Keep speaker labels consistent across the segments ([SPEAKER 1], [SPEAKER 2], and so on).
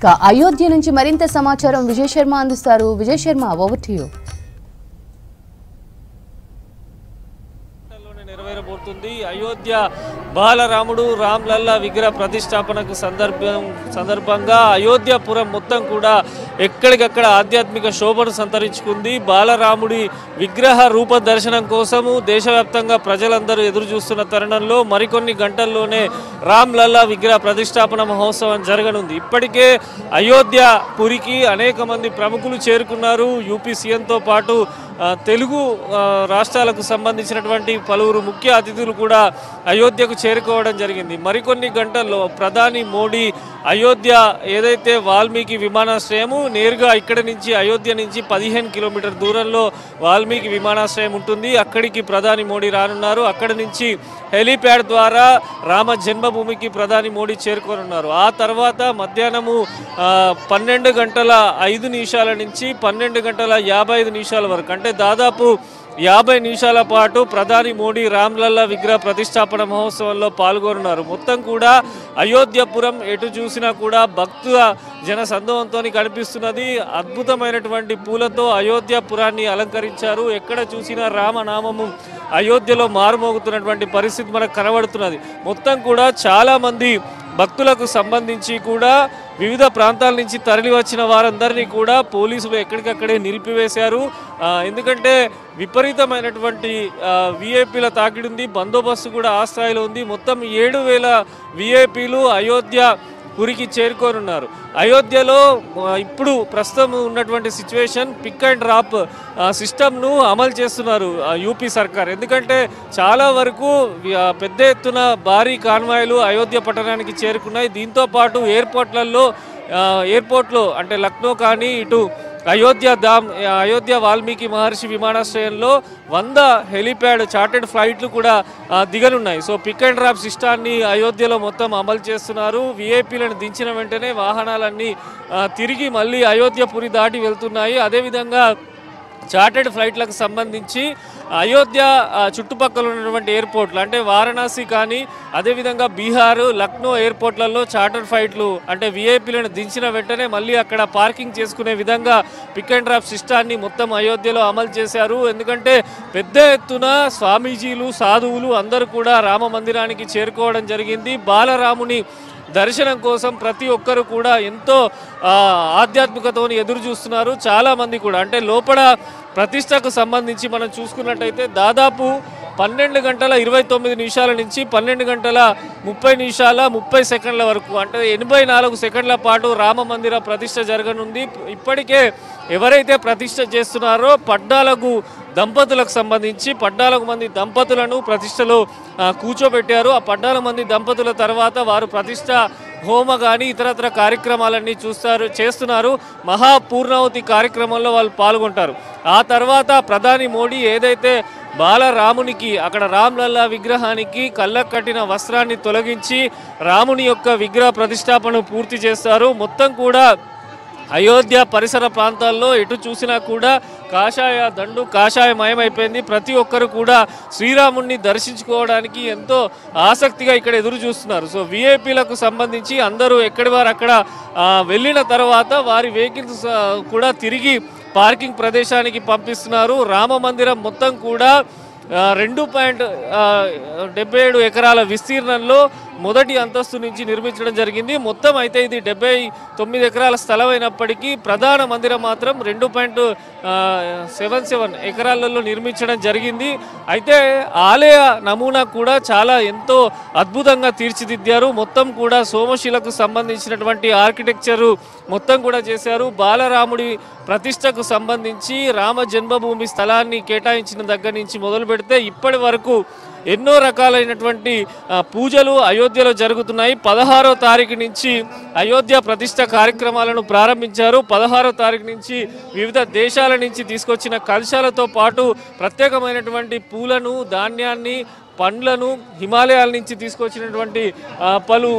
[SPEAKER 1] అయోధ్య నుంచి మరింత సమాచారం విజయ్ శర్మ అందిస్తారు. Vijay Sharma, over to you.
[SPEAKER 2] నెరవేరబోతుంది అయోధ్య బాలరాముడు రామ్లల్లా విగ్రహ ప్రతిష్టాపనకు సందర్భంగా అయోధ్యపురం మొత్తం కూడా ఎక్కడికక్కడ ఆధ్యాత్మిక శోభను సంతరించుకుంది. బాలరాముడి విగ్రహ రూప దర్శనం కోసము దేశవ్యాప్తంగా ప్రజలందరూ ఎదురు చూస్తున్న తరుణంలో మరికొన్ని గంటల్లోనే రామ్లల్లా విగ్రహ ప్రతిష్టాపన మహోత్సవం జరగనుంది. ఇప్పటికే అయోధ్య పురికి అనేక మంది ప్రముఖులు చేరుకున్నారు. యూపీ సీఎంతో పాటు తెలుగు రాష్ట్రాలకు సంబంధించినటువంటి పలువురు ముఖ్య అతిథులు కూడా అయోధ్యకు చేరుకోవడం జరిగింది. మరికొన్ని గంటల్లో ప్రధాని మోడీ అయోధ్య ఏదైతే వాల్మీకి విమానాశ్రయము నేరుగా ఇక్కడ నుంచి అయోధ్య నుంచి 15 కిలోమీటర్ దూరంలో వాల్మీకి విమానాశ్రయం ఉంటుంది. అక్కడికి ప్రధాని మోడీ రానున్నారు. అక్కడి నుంచి హెలీప్యాడ్ ద్వారా రామ జన్మభూమికి ప్రధాని మోడీ చేరుకోనున్నారు. ఆ తర్వాత మధ్యాహ్నము 12:05 నుంచి 12:55 వరకు అంటే దాదాపు 50 నిమిషాల పాటు ప్రధాని మోడీ రామ్లల్లా విగ్రహ ప్రతిష్టాపన మహోత్సవంలో పాల్గొన్నారు. మొత్తం కూడా అయోధ్యపురం ఎటు చూసినా కూడా భక్తుల జన సందోహంతో కనిపిస్తున్నది. అద్భుతమైనటువంటి పూలతో అయోధ్యపురాన్ని అలంకరించారు. ఎక్కడ చూసినా రామనామము అయోధ్యలో మారుమోగుతున్నటువంటి పరిస్థితి మనకు కనబడుతున్నది. మొత్తం కూడా చాలామంది భక్తులకు సంబంధించి కూడా వివిధ ప్రాంతాల నుంచి తరలి వచ్చిన వారందరినీ కూడా పోలీసులు ఎక్కడికక్కడే నిలిపివేశారు. ఎందుకంటే విపరీతమైనటువంటి విఐపీల తాకిడి ఉంది. బందోబస్తు కూడా ఆ స్థాయిలో ఉంది. మొత్తం 7,000 విఐపీలు అయోధ్య పురికి చేరుకోనున్నారు. అయోధ్యలో ఇప్పుడు ప్రస్తుతం ఉన్నటువంటి సిచ్యువేషన్ పిక్ అండ్ డ్రాప్ సిస్టమ్ను అమలు చేస్తున్నారు యూపీ సర్కార్. ఎందుకంటే చాలా వరకు పెద్ద ఎత్తున భారీ కాన్వాయ్లు అయోధ్య పట్టణానికి చేరుకున్నాయి. దీంతోపాటు ఎయిర్పోర్ట్లో అంటే లక్నో కానీ ఇటు అయోధ్య వాల్మీకి మహర్షి విమానాశ్రయంలో 100 హెలీప్యాడ్ చార్టెడ్ ఫ్లైట్లు కూడా దిగనున్నాయి. సో పిక్ అండ్ డ్రాప్ సిస్టాన్ని అయోధ్యలో మొత్తం అమలు చేస్తున్నారు. విఐపీలను దించిన వెంటనే వాహనాలన్నీ తిరిగి మళ్ళీ అయోధ్యపురి దాటి వెళ్తున్నాయి. అదేవిధంగా చార్టెడ్ ఫ్లైట్లకు సంబంధించి అయోధ్య చుట్టుపక్కల ఉన్నటువంటి ఎయిర్పోర్ట్లు అంటే వారణాసి కానీ అదేవిధంగా బీహార్ లక్నో ఎయిర్పోర్ట్లలో చార్టెడ్ ఫ్లైట్లు అంటే విఐపీలను దించిన వెంటనే మళ్ళీ అక్కడ పార్కింగ్ చేసుకునే విధంగా పిక్ అండ్ డ్రాప్ సిస్టాన్ని మొత్తం అయోధ్యలో అమలు చేశారు. ఎందుకంటే పెద్ద ఎత్తున స్వామీజీలు సాధువులు అందరూ కూడా రామ మందిరానికి చేరుకోవడం జరిగింది. బాలరాముని దర్శనం కోసం ప్రతి ఒక్కరు కూడా ఎంతో ఆధ్యాత్మికతను ఎదురు చూస్తున్నారు. చాలామంది కూడా అంటే లోపల ప్రతిష్టకు సంబంధించి మనం చూసుకున్నట్టయితే దాదాపు 12:29 నుంచి 12:30 వరకు అంటే 84 సెకండ్ల పాటు రామ మందిర ప్రతిష్ట జరగనుంది. ఇప్పటికే ఎవరైతే ప్రతిష్ట చేస్తున్నారో 14 దంపతులకు సంబంధించి 14 మంది దంపతులను ప్రతిష్టలో కూర్చోబెట్టారు. ఆ 14 మంది దంపతుల తర్వాత వారు ప్రతిష్ట హోమ కానీ ఇతరత్ర కార్యక్రమాలన్నీ చేస్తున్నారు. మహాపూర్ణావతి కార్యక్రమంలో వాళ్ళు పాల్గొంటారు. ఆ తర్వాత ప్రధాని మోడీ ఏదైతే బాలరామునికి అక్కడ రామ్లల్లా విగ్రహానికి కళ్ళకు కట్టిన వస్త్రాన్ని తొలగించి రాముని యొక్క విగ్రహ ప్రతిష్టాపన పూర్తి చేస్తారు. మొత్తం కూడా అయోధ్య పరిసర ప్రాంతాల్లో ఎటు చూసినా కూడా కాషాయ దండు కాషాయమయమైపోయింది. ప్రతి ఒక్కరు కూడా శ్రీరాముడిని దర్శించుకోవడానికి ఎంతో ఆసక్తిగా ఇక్కడ ఎదురు చూస్తున్నారు. సో విఐపీలకు సంబంధించి అందరూ ఎక్కడి వారు అక్కడ వెళ్ళిన తర్వాత వారి వెహికల్స్ కూడా తిరిగి పార్కింగ్ ప్రదేశానికి పంపిస్తున్నారు. రామ మందిరం మొత్తం కూడా 2.77 ఎకరాల విస్తీర్ణంలో మొదటి అంతస్తు నుంచి నిర్మించడం జరిగింది. మొత్తం అయితే ఇది 79 ఎకరాల స్థలం అయినప్పటికీ ప్రధాన మందిరం మాత్రం 2.77 ఎకరాలలో నిర్మించడం జరిగింది. అయితే ఆలయ నమూనా కూడా చాలా ఎంతో అద్భుతంగా తీర్చిదిద్దారు. మొత్తం కూడా సోమశిలకు సంబంధించినటువంటి ఆర్కిటెక్చరు మొత్తం కూడా చేశారు. బాలరాముడి ప్రతిష్టకు సంబంధించి రామ జన్మభూమి స్థలాన్ని కేటాయించిన దగ్గర నుంచి మొదలు పెడితే ఇప్పటి వరకు ఎన్నో రకాలైనటువంటి పూజలు అయోధ్యలో జరుగుతున్నాయి. 16వ తారీఖు నుంచి అయోధ్య ప్రతిష్ట కార్యక్రమాలను ప్రారంభించారు. 16వ తారీఖు నుంచి వివిధ దేశాల నుంచి తీసుకొచ్చిన కలశాలతో పాటు ప్రత్యేకమైనటువంటి పూలను ధాన్యాన్ని పండ్లను హిమాలయాల నుంచి తీసుకొచ్చినటువంటి పలు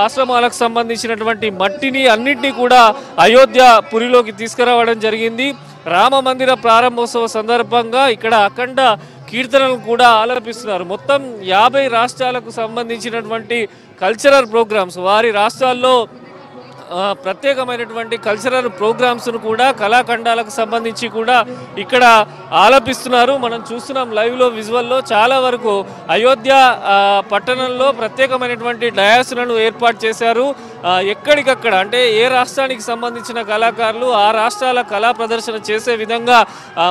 [SPEAKER 2] ఆశ్రమాలకు సంబంధించినటువంటి మట్టిని అన్నింటినీ కూడా అయోధ్య పురిలోకి తీసుకురావడం జరిగింది. రామ మందిర ప్రారంభోత్సవ సందర్భంగా ఇక్కడ అఖండ కీర్తనలు కూడా ఆలపిస్తున్నారు. మొత్తం 50 రాష్ట్రాలకు సంబంధించినటువంటి కల్చరల్ ప్రోగ్రామ్స్ వారి రాష్ట్రాల్లో ప్రత్యేకమైనటువంటి కల్చరల్ ప్రోగ్రామ్స్ను కూడా కళాఖండాలకు సంబంధించి కూడా ఇక్కడ ఆలపిస్తున్నారు. మనం చూస్తున్నాం లైవ్లో విజువల్లో. చాలా వరకు అయోధ్య పట్టణంలో ప్రత్యేకమైనటువంటి డయాస్లను ఏర్పాటు చేశారు. ఎక్కడికక్కడ అంటే ఏ రాష్ట్రానికి సంబంధించిన కళాకారులు ఆ రాష్ట్రాల కళా ప్రదర్శన చేసే విధంగా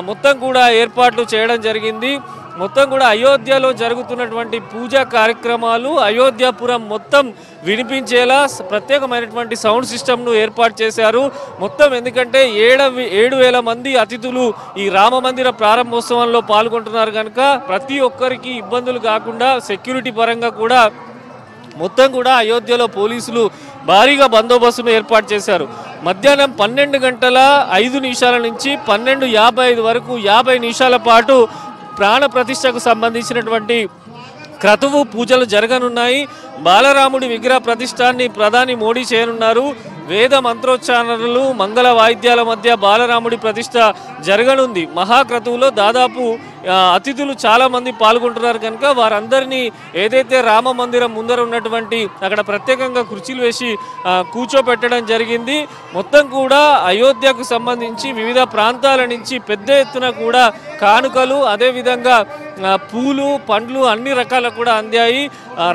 [SPEAKER 2] మొత్తం కూడా ఏర్పాట్లు చేయడం జరిగింది. మొత్తం కూడా అయోధ్యలో జరుగుతున్నటువంటి పూజా కార్యక్రమాలు అయోధ్యపురం మొత్తం వినిపించేలా ప్రత్యేకమైనటువంటి సౌండ్ సిస్టమ్ను ఏర్పాటు చేశారు మొత్తం. ఎందుకంటే 7,000 మంది అతిథులు ఈ రామ మందిర ప్రారంభోత్సవంలో పాల్గొంటున్నారు కనుక ప్రతి ఒక్కరికి ఇబ్బందులు కాకుండా సెక్యూరిటీ పరంగా కూడా మొత్తం కూడా అయోధ్యలో పోలీసులు భారీగా బందోబస్తును ఏర్పాటు చేశారు. మధ్యాహ్నం 12:05 నుంచి 12:55 వరకు 50 నిమిషాల పాటు ప్రాణ ప్రతిష్టకు సంబంధించినటువంటి క్రతువు పూజలు జరగనున్నాయి. బాలరాముడి విగ్రహ ప్రతిష్టాన్ని ప్రధాని మోడీ చేయనున్నారు. వేద మంత్రోచ్చారణలు మంగళ వాయిద్యాల మధ్య బాలరాముడి ప్రతిష్ట జరగనుంది. మహాక్రతువులో దాదాపు అతిథులు చాలా మంది పాల్గొంటున్నారు కనుక వారందరినీ ఏదైతే రామ మందిరం ముందర ఉన్నటువంటి అక్కడ ప్రత్యేకంగా కుర్చీలు వేసి కూర్చోపెట్టడం జరిగింది. మొత్తం కూడా అయోధ్యకు సంబంధించి వివిధ ప్రాంతాల నుంచి పెద్ద ఎత్తున కూడా కానుకలు అదేవిధంగా పూలు పండ్లు అన్ని రకాల కూడా అందాయి.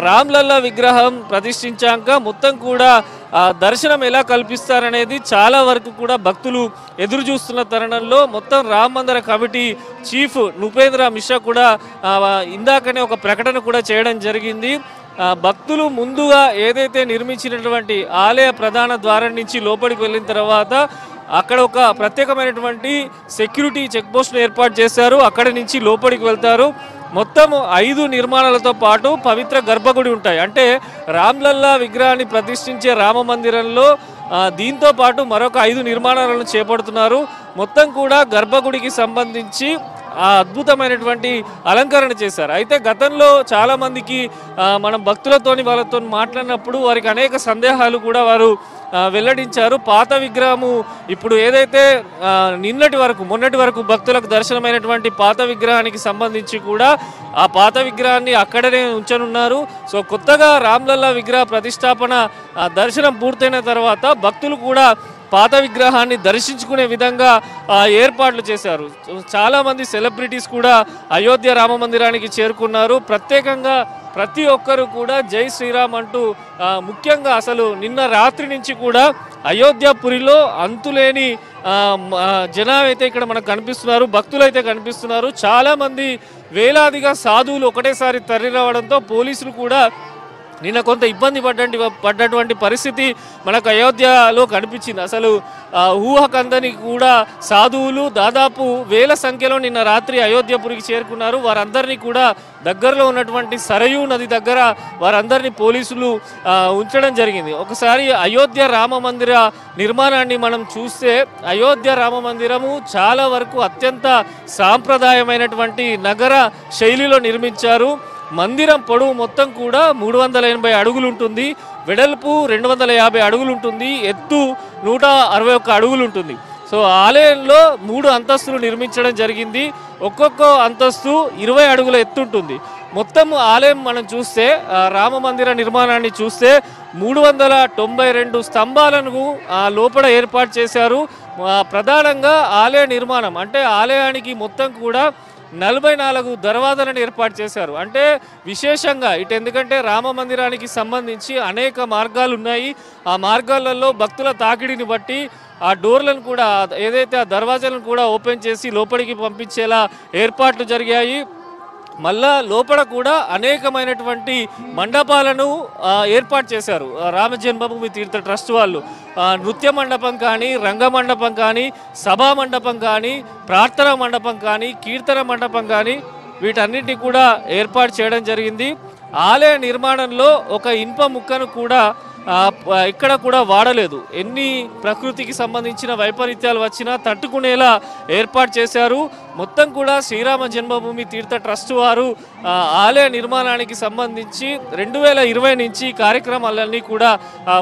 [SPEAKER 2] రామ్లల్లా విగ్రహం ప్రతిష్ఠించాక మొత్తం కూడా దర్శనం ఎలా కల్పిస్తారనేది చాలా వరకు కూడా భక్తులు ఎదురు చూస్తున్న తరుణంలో మొత్తం రామ మందిర కమిటీ చీఫ్ నృపేంద్ర మిశ్రా కూడా ఇందాకనే ఒక ప్రకటన కూడా చేయడం జరిగింది. భక్తులు ముందుగా ఏదైతే నిర్మించినటువంటి ఆలయ ప్రధాన ద్వారం నుంచి లోపలికి వెళ్ళిన తర్వాత అక్కడ ఒక ప్రత్యేకమైనటువంటి సెక్యూరిటీ చెక్ పోస్ట్ను ఏర్పాటు చేశారు. అక్కడి నుంచి లోపలికి వెళ్తారు. మొత్తం 5 నిర్మాణాలతో పాటు పవిత్ర గర్భగుడి ఉంటాయి. అంటే రామ్లల్లా విగ్రహాన్ని ప్రతిష్ఠించే రామ మందిరంలో దీంతో పాటు మరొక 5 నిర్మాణాలను చేపడుతున్నారు. మొత్తం కూడా గర్భగుడికి సంబంధించి అద్భుతమైనటువంటి అలంకరణ చేశారు. అయితే గతంలో చాలామందికి మనం భక్తులతోని వాళ్ళతో మాట్లాడినప్పుడు వారికి అనేక సందేహాలు కూడా వారు వెల్లడించారు. పాత విగ్రహము ఇప్పుడు ఏదైతే మొన్నటి వరకు భక్తులకు దర్శనమైనటువంటి పాత విగ్రహానికి సంబంధించి కూడా ఆ పాత విగ్రహాన్ని అక్కడనే ఉంచనున్నారు. సో కొత్తగా రామ్లల్లా విగ్రహ ప్రతిష్టాపన దర్శనం పూర్తయిన తర్వాత భక్తులు కూడా పాత విగ్రహాన్ని దర్శించుకునే విధంగా ఏర్పాట్లు చేశారు. చాలామంది సెలబ్రిటీస్ కూడా అయోధ్య రామ మందిరానికి చేరుకున్నారు. ప్రత్యేకంగా ప్రతి ఒక్కరు కూడా జై శ్రీరామ్ అంటూ ముఖ్యంగా అసలు నిన్న రాత్రి నుంచి కూడా అయోధ్యపురిలో అంతులేని జనాలు అయితే ఇక్కడ మనకు కనిపిస్తున్నారు, భక్తులు అయితే కనిపిస్తున్నారు. చాలామంది వేలాదిగా సాధువులు ఒకటేసారి తరలి రావడంతో పోలీసులు కూడా నిన్న కొంత ఇబ్బంది పడ్డటువంటి పరిస్థితి మనకు అయోధ్యలో కనిపించింది. అసలు ఊహకందని కూడా సాధువులు దాదాపు 1000 సంఖ్యలో నిన్న రాత్రి అయోధ్యపురికి చేరుకున్నారు. వారందరినీ కూడా దగ్గరలో ఉన్నటువంటి సరయూ నది దగ్గర వారందరినీ పోలీసులు ఉంచడం జరిగింది. ఒకసారి అయోధ్య రామ మందిర నిర్మాణాన్ని మనం చూస్తే అయోధ్య రామ మందిరము చాలా వరకు అత్యంత సాంప్రదాయమైనటువంటి నగర శైలిలో నిర్మించారు. మందిరం పొడవు మొత్తం కూడా 380 అడుగులు ఉంటుంది, వెడల్పు 250 అడుగులు ఉంటుంది, ఎత్తు 161 అడుగులు ఉంటుంది. సో ఆలయంలో 3 అంతస్తులు నిర్మించడం జరిగింది. ఒక్కొక్క అంతస్తు 20 అడుగుల ఎత్తు ఉంటుంది. మొత్తం ఆలయం మనం చూస్తే రామ మందిర నిర్మాణాన్ని చూస్తే 392 స్తంభాలను లోపల ఏర్పాటు చేశారు. ప్రధానంగా ఆలయ నిర్మాణం అంటే ఆలయానికి మొత్తం కూడా 44 దర్వాజాలను ఏర్పాటు చేశారు. అంటే విశేషంగా ఎందుకంటే రామ మందిరానికి సంబంధించి అనేక మార్గాలు ఉన్నాయి. ఆ మార్గాలలో భక్తుల తాకిడిని బట్టి ఆ డోర్లను కూడా ఏదైతే ఆ దర్వాజాలను కూడా ఓపెన్ చేసి లోపలికి పంపించేలా ఏర్పాట్లు జరిగాయి. మళ్ళా లోపల కూడా అనేకమైనటువంటి మండపాలను ఏర్పాటు చేశారు రామ జన్మభూమి తీర్థ ట్రస్ట్ వాళ్ళు. నృత్య మండపం కానీ, రంగమండపం కానీ, సభా మండపం కానీ, ప్రార్థనా మండపం కానీ, కీర్తన మండపం కానీ వీటన్నిటిని కూడా ఏర్పాటు చేయడం జరిగింది. ఆలయ నిర్మాణంలో ఒక ఇనుప ముక్కను కూడా ఇక్కడ కూడా వాడలేదు. ఎన్ని ప్రకృతికి సంబంధించిన వైపరీత్యాలు వచ్చినా తట్టుకునేలా ఏర్పాటు చేశారు. మొత్తం కూడా శ్రీరామ జన్మభూమి తీర్థ ట్రస్ట్ వారు ఆలయ నిర్మాణానికి సంబంధించి 2020 నుంచి కార్యక్రమాలన్నీ కూడా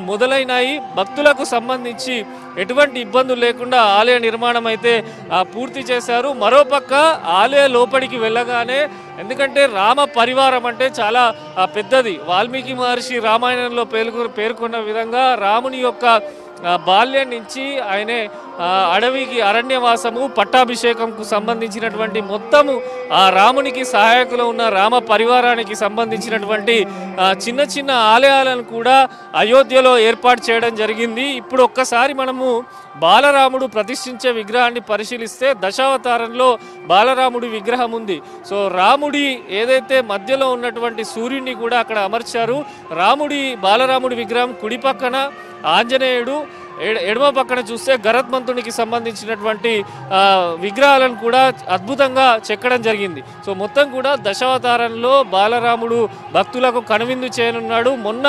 [SPEAKER 2] మొదలైనాయి. భక్తులకు సంబంధించి ఎటువంటి ఇబ్బందులు లేకుండా ఆలయ నిర్మాణం అయితే పూర్తి చేశారు. మరోపక్క ఆలయ లోపలికి వెళ్ళగానే ఎందుకంటే రామ పరివారం అంటే చాలా పెద్దది. వాల్మీకి మహర్షి రామాయణంలో పేర్కొన్న విధంగా రాముని యొక్క బాల్యం నుంచి ఆయనే అడవికి అరణ్యవాసము పట్టాభిషేకంకు సంబంధించినటువంటి మొత్తము ఆ రామునికి సహాయకులు ఉన్న రామ పరివారానికి సంబంధించినటువంటి చిన్న చిన్న ఆలయాలను కూడా అయోధ్యలో ఏర్పాటు చేయడం జరిగింది. ఇప్పుడు ఒక్కసారి మనము బాలరాముడు ప్రతిష్ఠించే విగ్రహాన్ని పరిశీలిస్తే దశావతారంలో బాలరాముడి విగ్రహం ఉంది. సో రాముడి ఏదైతే మధ్యలో ఉన్నటువంటి సూర్యుడిని కూడా అక్కడ అమర్చారు. బాలరాముడి విగ్రహం కుడి పక్కన ఆంజనేయుడు, ఎడమ పక్కన చూస్తే గరుత్మంతునికి సంబంధించినటువంటి విగ్రహాలను కూడా అద్భుతంగా చెక్కడం జరిగింది. సో మొత్తం కూడా దశావతారంలో బాలరాముడు భక్తులకు కనువిందు చేయనున్నాడు. మొన్న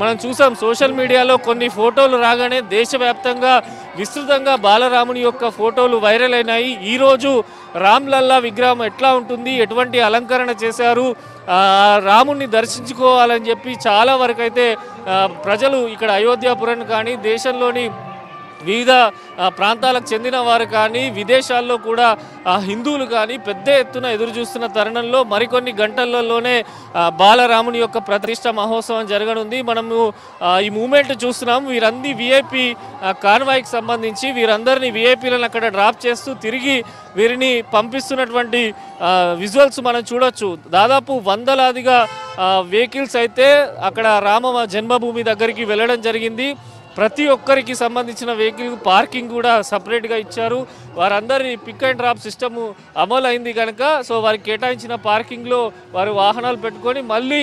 [SPEAKER 2] మనం చూసాం సోషల్ మీడియాలో కొన్ని ఫోటోలు రాగానే దేశవ్యాప్తంగా విస్తృతంగా బాలరాముని యొక్క ఫోటోలు వైరల్ అయినాయి. ఈరోజు రామ్లల్లా విగ్రహం ఎట్లా ఉంటుంది, ఎటువంటి అలంకరణ చేశారు, రాముణ్ణి దర్శించుకోవాలని చెప్పి చాలా వరకు అయితే ప్రజలు ఇక్కడ అయోధ్యాపురం కానీ దేశంలోని వివిధ ప్రాంతాలకు చెందిన వారు కానీ విదేశాల్లో కూడా హిందువులు కానీ పెద్ద ఎత్తున ఎదురు చూస్తున్న తరుణంలో మరికొన్ని గంటలలోనే బాలరాముని యొక్క ప్రతిష్ఠ మహోత్సవం జరగనుంది. మనము ఈ మూమెంట్ చూస్తున్నాం. వీరందరి విఐపి కాన్వాయ్కి సంబంధించి వీరందరినీ విఐపీలను అక్కడ డ్రాప్ చేస్తూ తిరిగి వీరిని పంపిస్తున్నటువంటి విజువల్స్ మనం చూడొచ్చు. దాదాపు వందలాదిగా వెహికల్స్ అయితే అక్కడ రామ జన్మభూమి దగ్గరికి వెళ్ళడం జరిగింది. ప్రతి ఒక్కరికి సంబంధించిన వెహికల్ పార్కింగ్ కూడా సపరేట్గా ఇచ్చారు. వారందరి పిక్ అండ్ డ్రాప్ సిస్టమ్ అమలు అయింది కనుక సో వారికి కేటాయించిన పార్కింగ్లో వారు వాహనాలు పెట్టుకొని మళ్ళీ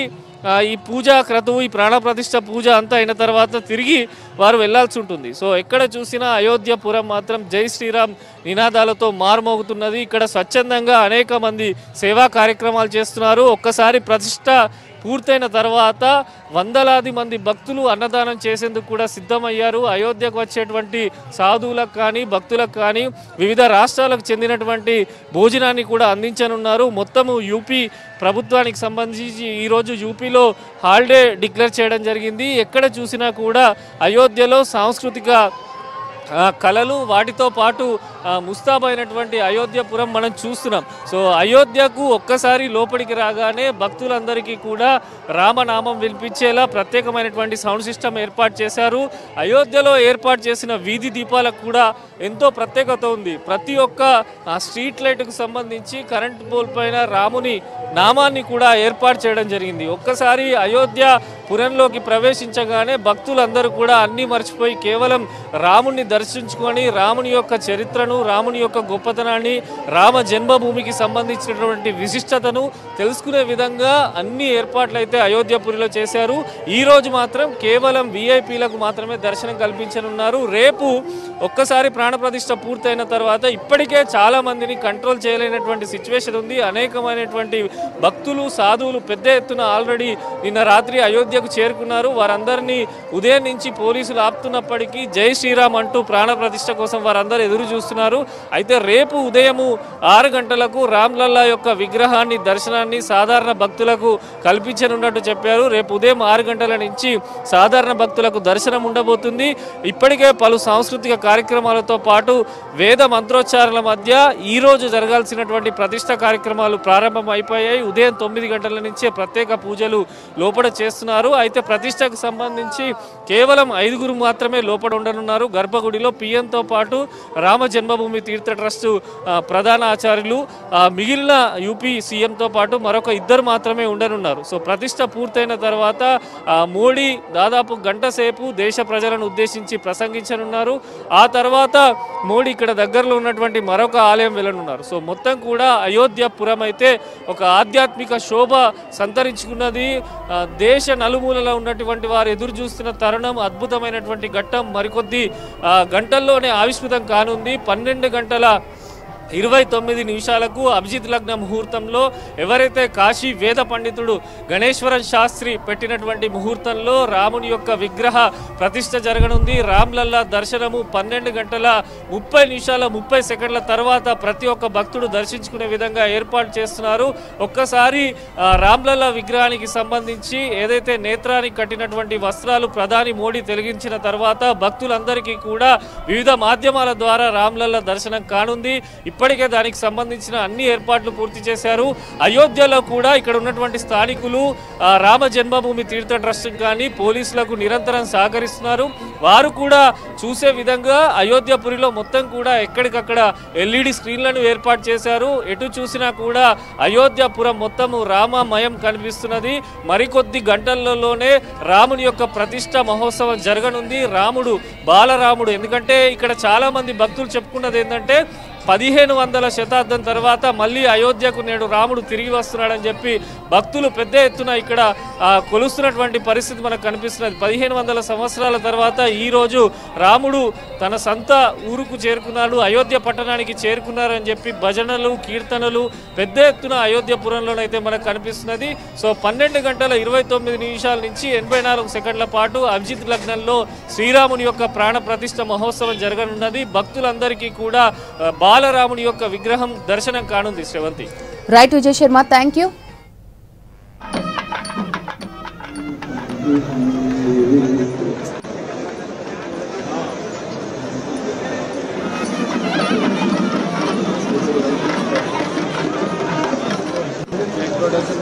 [SPEAKER 2] ఈ పూజా క్రతువు, ఈ ప్రాణప్రతిష్ఠ పూజ అంతా అయిన తర్వాత తిరిగి వారు వెళ్లాల్సి ఉంటుంది. సో ఎక్కడ చూసినా అయోధ్యపురం మాత్రం జై శ్రీరామ్ నినాదాలతో మారుమోగుతున్నది. ఇక్కడ స్వచ్ఛందంగా అనేక మంది సేవా కార్యక్రమాలు చేస్తున్నారు. ఒక్కసారి ప్రతిష్ఠ పూర్తయిన తర్వాత వందలాది మంది భక్తులు అన్నదానం చేసేందుకు కూడా సిద్ధమయ్యారు. అయోధ్యకు వచ్చేటువంటి సాధువులకు కానీ భక్తులకు కానీ వివిధ రాష్ట్రాలకు చెందినటువంటి భోజనాన్ని కూడా అందించనున్నారు. మొత్తము యూపీ ప్రభుత్వానికి సంబంధించి ఈరోజు యూపీలో హాలిడే డిక్లేర్ చేయడం జరిగింది. ఎక్కడ చూసినా కూడా అయోధ్యలో సాంస్కృతిక కళలు వాటితో పాటు ముస్తాబైనటువంటి అయోధ్యపురం మనం చూస్తున్నాం. సో అయోధ్యకు ఒక్కసారి లోపలికి రాగానే భక్తులందరికీ కూడా రామనామం వినిపించేలా ప్రత్యేకమైనటువంటి సౌండ్ సిస్టమ్ ఏర్పాటు చేశారు. అయోధ్యలో ఏర్పాటు చేసిన వీధి దీపాలకు కూడా ఎంతో ప్రత్యేకత ఉంది. ప్రతి ఒక్క స్ట్రీట్ లైట్కు సంబంధించి కరెంట్ పోల్ పైన రాముని నామాన్ని కూడా ఏర్పాటు చేయడం జరిగింది. ఒక్కసారి అయోధ్య పురంలోకి ప్రవేశించగానే భక్తులందరూ కూడా అన్నీ మర్చిపోయి కేవలం రాముని దర్శించుకొని రాముని యొక్క చరిత్రను, రాముని యొక్క గొప్పతనాన్ని, రామ జన్మభూమికి సంబంధించినటువంటి విశిష్టతను తెలుసుకునే విధంగా అన్ని ఏర్పాట్లు అయితే అయోధ్యపురిలో చేశారు. ఈ రోజు మాత్రం కేవలం విఐపీలకు మాత్రమే దర్శనం కల్పించనున్నారు. రేపు ఒక్కసారి ప్రాణప్రతిష్ఠ పూర్తయిన తర్వాత ఇప్పటికే చాలా మందిని కంట్రోల్ చేయలేనటువంటి సిచ్యువేషన్ ఉంది. అనేకమైనటువంటి భక్తులు సాధువులు పెద్ద ఎత్తున ఆల్రెడీ నిన్న రాత్రి అయోధ్యకు చేరుకున్నారు. వారందరినీ ఉదయం నుంచి పోలీసులు ఆపుతున్నప్పటికీ జై శ్రీరామ్ అంటూ ప్రాణప్రతిష్ఠ కోసం వారందరూ ఎదురు చూస్తున్నారు. అయితే రేపు ఉదయము 6 గంటలకు రామ్లల్లా యొక్క విగ్రహాన్ని దర్శనాన్ని సాధారణ భక్తులకు కల్పించనున్నట్టు చెప్పారు. రేపు ఉదయం 6 గంటల నుంచి సాధారణ భక్తులకు దర్శనం ఉండబోతుంది. ఇప్పటికే పలు సాంస్కృతిక కార్యక్రమాలతో పాటు వేద మంత్రోచ్చారణల మధ్య ఈరోజు జరగాల్సినటువంటి ప్రతిష్ఠ కార్యక్రమాలు ప్రారంభం అయిపోయాయి. ఉదయం 9 గంటల నుంచే ప్రత్యేక పూజలు లోపల చేస్తున్నారు. అయితే ప్రతిష్టకు సంబంధించి కేవలం 5 మాత్రమే లోపల ఉండనున్నారు. గర్భగుడిలో పిఎంతో పాటు రామ జన్మభూమి తీర్థ ట్రస్ట్ ప్రధాన ఆచార్యులు, మిగిలిన యూపీ సీఎంతో పాటు మరొక 2 మాత్రమే ఉండనున్నారు. సో ప్రతిష్ట పూర్తయిన తర్వాత మోడీ దాదాపు గంట సేపు దేశ ప్రజలను ఉద్దేశించి ప్రసంగించనున్నారు. ఆ తర్వాత మోడీ ఇక్కడ దగ్గరలో ఉన్నటువంటి మరొక ఆలయం వెళ్ళనున్నారు. సో మొత్తం కూడా అయోధ్యపురం అయితే ఒక ఆధ్యాత్మిక శోభ సంతరించుకున్నది. దేశ నలుమూలలో ఉన్నటువంటి వారు ఎదురు చూస్తున్న తరుణం, అద్భుతమైనటువంటి ఘట్టం మరికొద్ది గంటల్లోనే ఆవిష్కృతం కానుంది. 12:29 అభిజిత్ లగ్న ముహూర్తంలో ఎవరైతే కాశీ వేద పండితుడు గణేశ్వరం శాస్త్రి పెట్టినటువంటి ముహూర్తంలో రాముని యొక్క విగ్రహ ప్రతిష్ఠ జరగనుంది. రామ్లల్లా దర్శనము 12:30 తర్వాత ప్రతి ఒక్క భక్తుడు దర్శించుకునే విధంగా ఏర్పాటు చేస్తున్నారు. ఒక్కసారి రామ్లల్లా విగ్రహానికి సంబంధించి ఏదైతే నేత్రానికి కట్టినటువంటి వస్త్రాలు ప్రధాని మోడీ తొలగించిన తర్వాత భక్తులందరికీ కూడా వివిధ మాధ్యమాల ద్వారా రామ్లల్లా దర్శనం కానుంది. ఇప్పటికే దానికి సంబంధించిన అన్ని ఏర్పాట్లు పూర్తి చేశారు. అయోధ్యలో కూడా ఇక్కడ ఉన్నటువంటి స్థానికులు రామ జన్మభూమి తీర్థ ట్రస్ట్ కానీ పోలీసులకు నిరంతరం సహకరిస్తున్నారు. వారు కూడా చూసే విధంగా అయోధ్యపురిలో మొత్తం కూడా ఎక్కడికక్కడ ఎల్ఈడి స్క్రీన్లను ఏర్పాటు చేశారు. ఎటు చూసినా కూడా అయోధ్యపురం మొత్తము రామమయం కనిపిస్తున్నది. మరికొద్ది గంటలలోనే రాముని యొక్క ప్రతిష్ట మహోత్సవం జరగనుంది. రాముడు బాలరాముడు, ఎందుకంటే ఇక్కడ చాలా మంది భక్తులు చెప్పుకున్నది ఏంటంటే 1500 శతాబ్దం తర్వాత మళ్ళీ అయోధ్యకు నేడు రాముడు తిరిగి వస్తున్నాడని చెప్పి భక్తులు పెద్ద ఎత్తున ఇక్కడ కొలుస్తున్నటువంటి పరిస్థితి మనకు కనిపిస్తున్నది. 1500 సంవత్సరాల తర్వాత ఈరోజు రాముడు తన సొంత ఊరుకు చేరుకున్నాడు, అయోధ్య పట్టణానికి చేరుకున్నారని చెప్పి భజనలు కీర్తనలు పెద్ద ఎత్తున అయోధ్యపురంలోనైతే మనకు కనిపిస్తున్నది. సో 12 గంటల 29 నిమిషాల నుంచి 84 సెకండ్ల పాటు అభిజిత్ లగ్నంలో శ్రీరాముని యొక్క ప్రాణ ప్రతిష్ఠ మహోత్సవం జరగనున్నది. భక్తులందరికీ కూడా బాలరాముని యొక్క విగ్రహం దర్శనం కానుంది. Sravanthi.
[SPEAKER 1] Right Vijay Sharma, thank you.
[SPEAKER 3] production